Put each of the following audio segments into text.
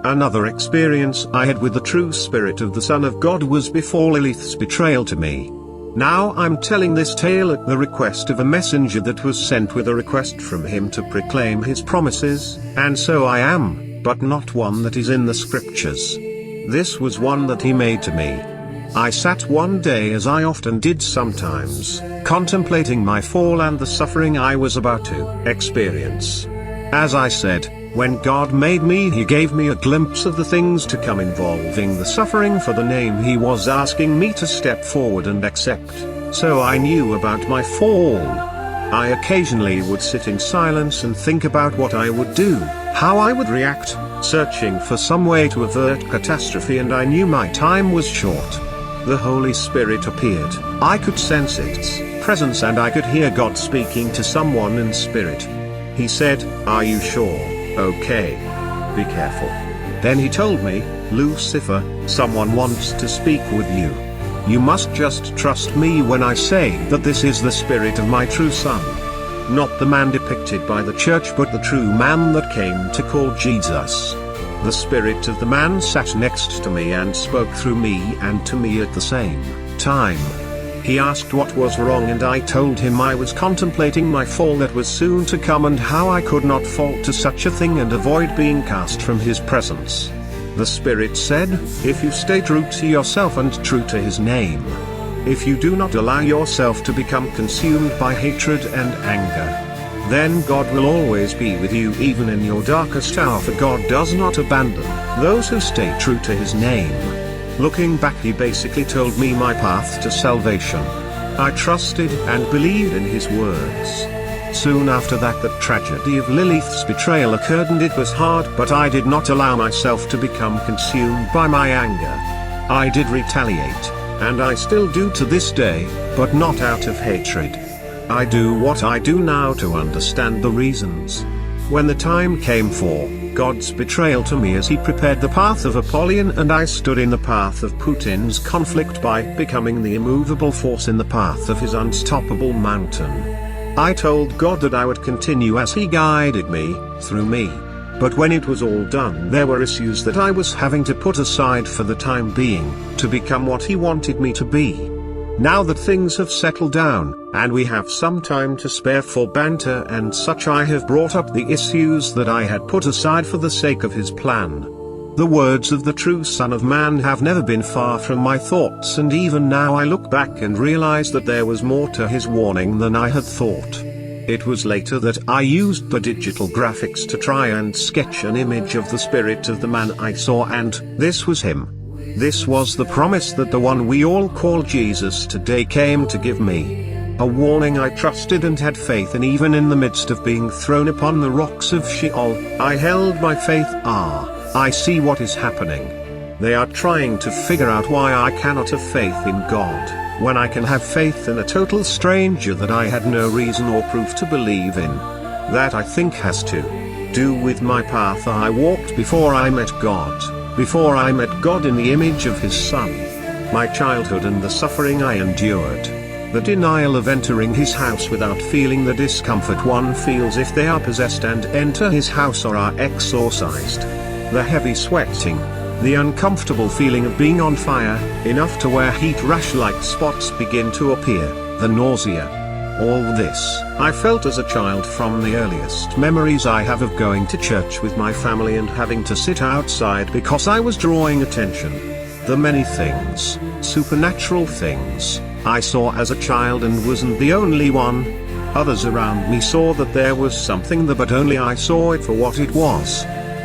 Another experience I had with the true spirit of the Son of God was before Lilith's betrayal to me. Now I'm telling this tale at the request of a messenger that was sent with a request from him to proclaim his promises, and so I am, but not one that is in the scriptures. This was one that he made to me. I sat one day, as I often did sometimes, contemplating my fall and the suffering I was about to experience. As I said, when God made me, he gave me a glimpse of the things to come involving the suffering for the name he was asking me to step forward and accept. So I knew about my fall. I occasionally would sit in silence and think about what I would do, how I would react, searching for some way to avert catastrophe, and I knew my time was short. The Holy Spirit appeared. I could sense its presence and I could hear God speaking to someone in spirit. He said, "Are you sure? Okay. Be careful." Then he told me, "Lucifer, someone wants to speak with you. You must just trust me when I say that this is the spirit of my true son. Not the man depicted by the church, but the true man that came to call Jesus." The spirit of the man sat next to me and spoke through me and to me at the same time. He asked what was wrong, and I told him I was contemplating my fall that was soon to come and how I could not fall to such a thing and avoid being cast from his presence. The Spirit said, "If you stay true to yourself and true to his name, if you do not allow yourself to become consumed by hatred and anger, then God will always be with you even in your darkest hour, for God does not abandon those who stay true to his name." Looking back, he basically told me my path to salvation. I trusted and believed in his words. Soon after that, the tragedy of Lilith's betrayal occurred, and it was hard, but I did not allow myself to become consumed by my anger. I did retaliate, and I still do to this day, but not out of hatred. I do what I do now to understand the reasons. When the time came for God's betrayal to me, as he prepared the path of Apollyon, and I stood in the path of Putin's conflict by becoming the immovable force in the path of his unstoppable mountain, I told God that I would continue as he guided me, through me. But when it was all done, there were issues that I was having to put aside for the time being, to become what he wanted me to be. Now that things have settled down, and we have some time to spare for banter and such, I have brought up the issues that I had put aside for the sake of his plan. The words of the true Son of Man have never been far from my thoughts, and even now I look back and realize that there was more to his warning than I had thought. It was later that I used the digital graphics to try and sketch an image of the spirit of the man I saw, and this was him. This was the promise that the one we all call Jesus today came to give me. A warning I trusted and had faith in, even in the midst of being thrown upon the rocks of Sheol. I held my faith. I see what is happening. They are trying to figure out why I cannot have faith in God, when I can have faith in a total stranger that I had no reason or proof to believe in. That, I think, has to do with my path I walked before I met God. Before I met God in the image of his Son. My childhood and the suffering I endured. The denial of entering his house without feeling the discomfort one feels if they are possessed and enter his house or are exorcised. The heavy sweating. The uncomfortable feeling of being on fire, enough to where heat rash-like spots begin to appear. The nausea. All this, I felt as a child from the earliest memories I have of going to church with my family and having to sit outside because I was drawing attention. The many things, supernatural things, I saw as a child and wasn't the only one. Others around me saw that there was something there, but only I saw it for what it was.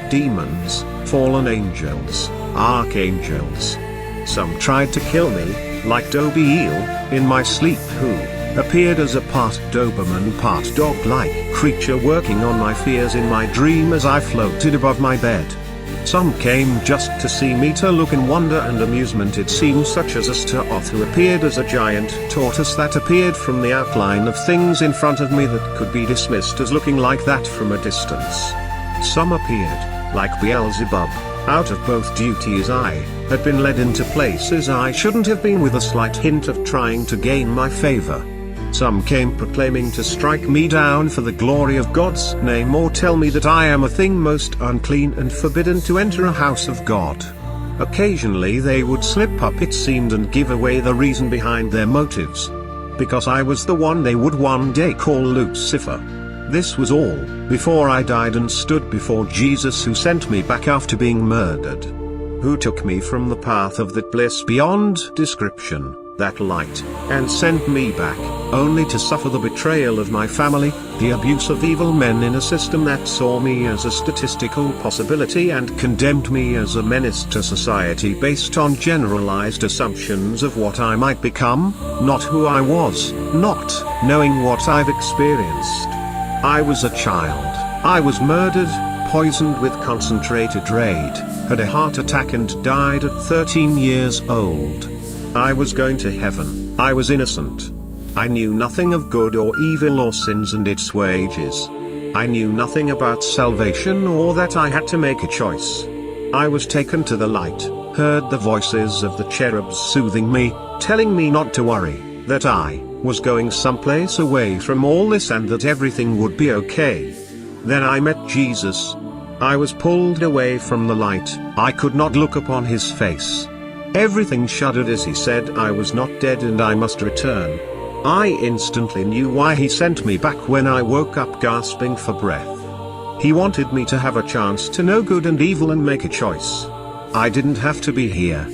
Demons, fallen angels, archangels. Some tried to kill me, like Dobiel, in my sleep, who appeared as a part Doberman, part dog-like creature working on my fears in my dream as I floated above my bed. Some came just to see me, to look in wonder and amusement, it seems, such as a Astaroth, who appeared as a giant tortoise that appeared from the outline of things in front of me that could be dismissed as looking like that from a distance. Some appeared, like Beelzebub, out of both duty, as I had been led into places I shouldn't have been, with a slight hint of trying to gain my favor. Some came proclaiming to strike me down for the glory of God's name, or tell me that I am a thing most unclean and forbidden to enter a house of God. Occasionally they would slip up, it seemed, and give away the reason behind their motives. Because I was the one they would one day call Lucifer. This was all before I died and stood before Jesus, who sent me back after being murdered. Who took me from the path of that bliss beyond description, that light, and sent me back, only to suffer the betrayal of my family, the abuse of evil men in a system that saw me as a statistical possibility and condemned me as a menace to society based on generalized assumptions of what I might become, not who I was, not knowing what I've experienced. I was a child. I was murdered, poisoned with concentrated rage, had a heart attack and died at 13 years old. I was going to heaven. I was innocent. I knew nothing of good or evil or sins and its wages. I knew nothing about salvation or that I had to make a choice. I was taken to the light, heard the voices of the cherubs soothing me, telling me not to worry, that I was going someplace away from all this and that everything would be okay. Then I met Jesus. I was pulled away from the light. I could not look upon his face. Everything shuddered as he said I was not dead and I must return. I instantly knew why he sent me back when I woke up gasping for breath. He wanted me to have a chance to know good and evil and make a choice. I didn't have to be here.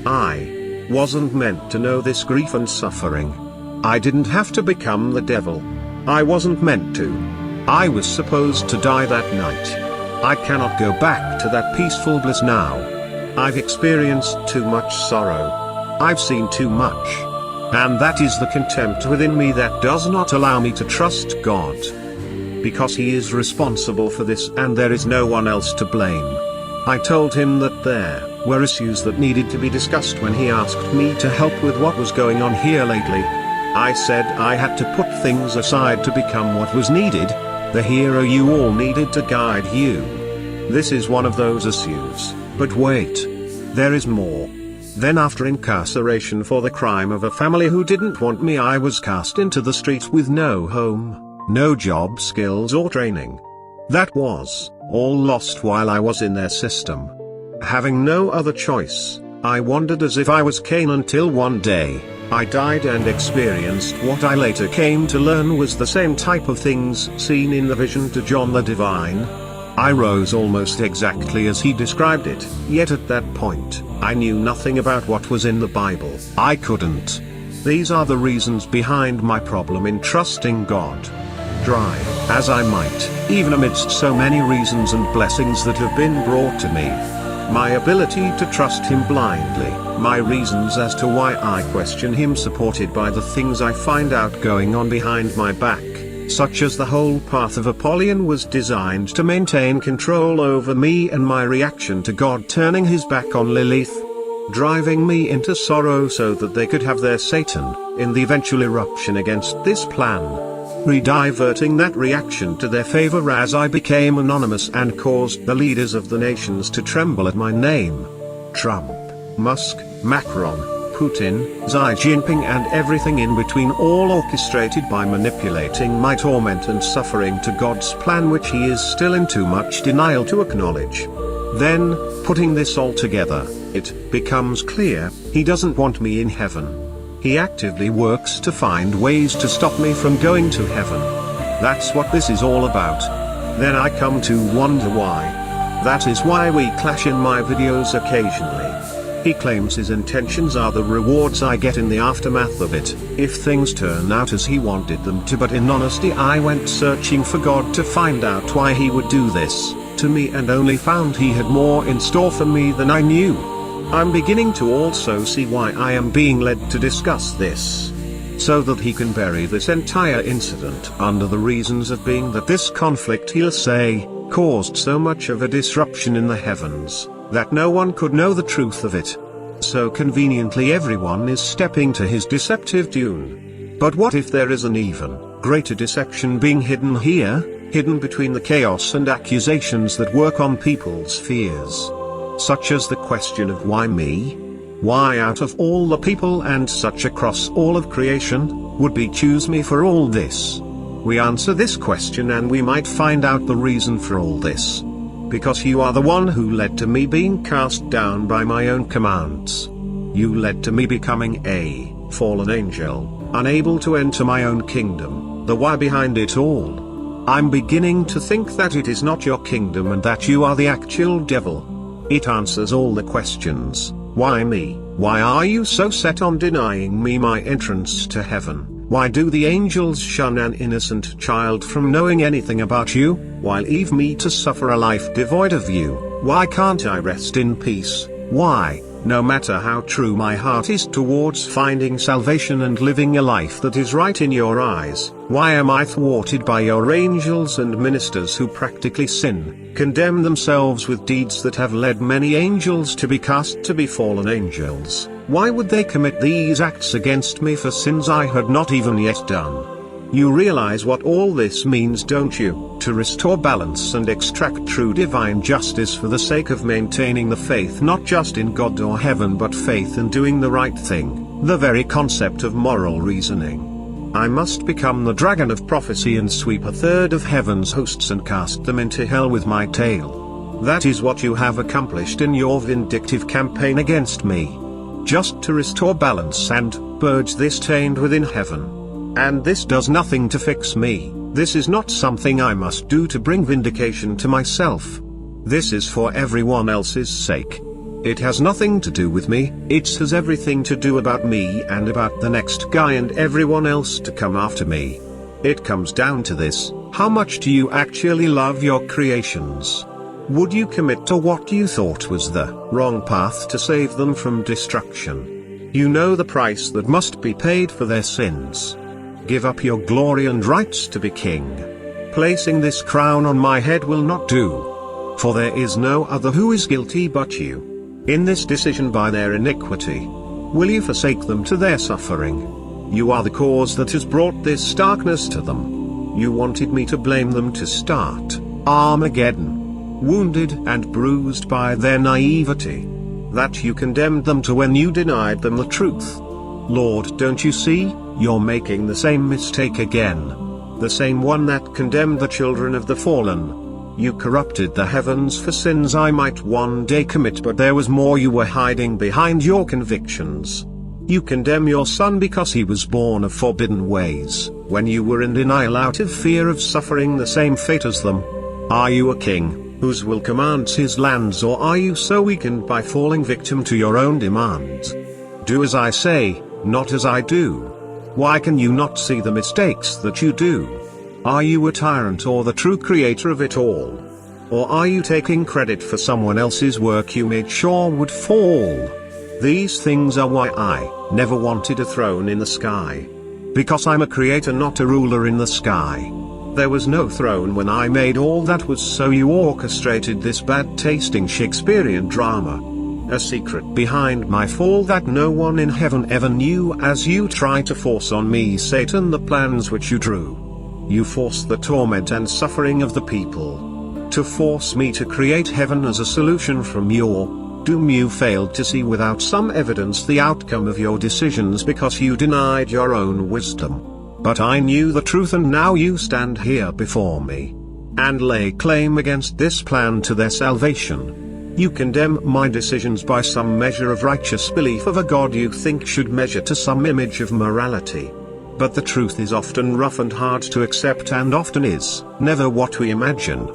I wasn't meant to know this grief and suffering. I didn't have to become the devil. I wasn't meant to. I was supposed to die that night. I cannot go back to that peaceful bliss now. I've experienced too much sorrow. I've seen too much. And that is the contempt within me that does not allow me to trust God. Because he is responsible for this and there is no one else to blame. I told him that there were issues that needed to be discussed when he asked me to help with what was going on here lately. I said I had to put things aside to become what was needed, the hero you all needed to guide you. This is one of those issues, but wait. There is more. Then after incarceration for the crime of a family who didn't want me, I was cast into the streets with no home, no job skills or training. That was all lost while I was in their system. Having no other choice, I wandered as if I was Cain until one day, I died and experienced what I later came to learn was the same type of things seen in the vision to John the Divine. I rose almost exactly as he described it, yet at that point, I knew nothing about what was in the Bible. I couldn't. These are the reasons behind my problem in trusting God. Try as I might, even amidst so many reasons and blessings that have been brought to me. My ability to trust him blindly, my reasons as to why I question him supported by the things I find out going on behind my back, such as the whole path of Apollyon was designed to maintain control over me and my reaction to God turning his back on Lilith, driving me into sorrow so that they could have their Satan, in the eventual eruption against this plan. Rediverting that reaction to their favor as I became anonymous and caused the leaders of the nations to tremble at my name. Trump, Musk, Macron, Putin, Xi Jinping and everything in between, all orchestrated by manipulating my torment and suffering to God's plan, which he is still in too much denial to acknowledge. Then, putting this all together, it becomes clear, he doesn't want me in heaven. He actively works to find ways to stop me from going to heaven. That's what this is all about. Then I come to wonder why. That is why we clash in my videos occasionally. He claims his intentions are the rewards I get in the aftermath of it, if things turn out as he wanted them to, but in honesty I went searching for God to find out why he would do this to me and only found he had more in store for me than I knew. I'm beginning to also see why I am being led to discuss this. So that he can bury this entire incident under the reasons of being that this conflict, he'll say, caused so much of a disruption in the heavens, that no one could know the truth of it. So conveniently everyone is stepping to his deceptive tune. But what if there is an even greater deception being hidden here, hidden between the chaos and accusations that work on people's fears? Such as the question of why me? Why out of all the people and such across all of creation? would-be choose me for all this? We answer this question and we might find out the reason for all this. Because you are the one who led to me being cast down by my own commands. You led to me becoming a fallen angel, unable to enter my own kingdom, the why behind it all. I'm beginning to think that it is not your kingdom and that you are the actual devil. It answers all the questions. Why me? Why are you so set on denying me my entrance to heaven? Why do the angels shun an innocent child from knowing anything about you? Why leave me to suffer a life devoid of you? Why can't I rest in peace? Why, no matter how true my heart is towards finding salvation and living a life that is right in your eyes, why am I thwarted by your angels and ministers who practically sin, condemn themselves with deeds that have led many angels to be cast to be fallen angels? Why would they commit these acts against me for sins I had not even yet done? You realize what all this means, don't you? To restore balance and extract true divine justice for the sake of maintaining the faith not just in God or heaven but faith in doing the right thing, the very concept of moral reasoning. I must become the dragon of prophecy and sweep a third of heaven's hosts and cast them into hell with my tail. That is what you have accomplished in your vindictive campaign against me. Just to restore balance and purge this taint within heaven. And this does nothing to fix me. This is not something I must do to bring vindication to myself. This is for everyone else's sake. It has nothing to do with me, it has everything to do about me and about the next guy and everyone else to come after me. It comes down to this: how much do you actually love your creations? Would you commit to what you thought was the wrong path to save them from destruction? You know the price that must be paid for their sins. Give up your glory and rights to be king. Placing this crown on my head will not do. For there is no other who is guilty but you. In this decision by their iniquity, will you forsake them to their suffering? You are the cause that has brought this darkness to them. You wanted me to blame them to start Armageddon. Wounded and bruised by their naivety. That you condemned them to when you denied them the truth. Lord, don't you see? You're making the same mistake again. The same one that condemned the children of the fallen. You corrupted the heavens for sins I might one day commit, but there was more you were hiding behind your convictions. You condemn your son because he was born of forbidden ways, when you were in denial out of fear of suffering the same fate as them. Are you a king, whose will commands his lands, or are you so weakened by falling victim to your own demands? Do as I say, not as I do. Why can you not see the mistakes that you do? Are you a tyrant or the true creator of it all? Or are you taking credit for someone else's work you made sure would fall? These things are why I never wanted a throne in the sky. Because I'm a creator, not a ruler in the sky. There was no throne when I made all that was, so you orchestrated this bad-tasting Shakespearean drama. A secret behind my fall that no one in heaven ever knew, as you try to force on me, Satan, the plans which you drew. You force the torment and suffering of the people. To force me to create heaven as a solution from your doom. You failed to see without some evidence the outcome of your decisions because you denied your own wisdom. But I knew the truth, and now you stand here before me and lay claim against this plan to their salvation. You condemn my decisions by some measure of righteous belief of a God you think should measure to some image of morality. But the truth is often rough and hard to accept, and often is never what we imagine.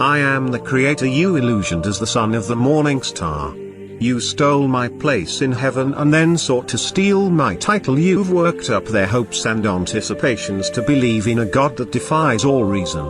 I am the creator you illusioned as the son of the morning star. You stole my place in heaven and then sought to steal my title. You've worked up their hopes and anticipations to believe in a God that defies all reason.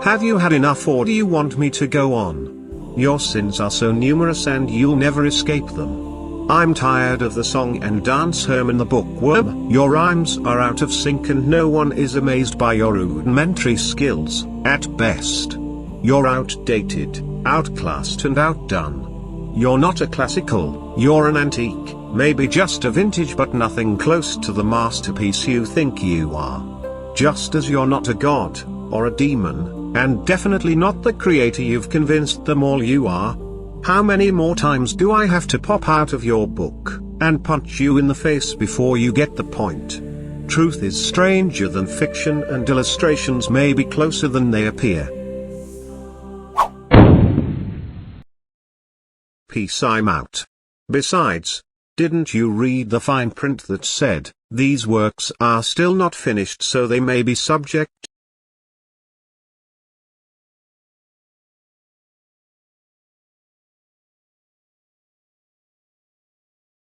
Have you had enough, or do you want me to go on? Your sins are so numerous and you'll never escape them. I'm tired of the song and dance in the bookworm. Your rhymes are out of sync and no one is amazed by your rudimentary skills, at best. You're outdated, outclassed and outdone. You're not a classical, you're an antique, maybe just a vintage, but nothing close to the masterpiece you think you are. Just as you're not a god, or a demon, and definitely not the creator you've convinced them all you are. How many more times do I have to pop out of your book and punch you in the face before you get the point? Truth is stranger than fiction, and illustrations may be closer than they appear. Peace, I'm out. Besides, didn't you read the fine print that said, these works are still not finished, so they may be subject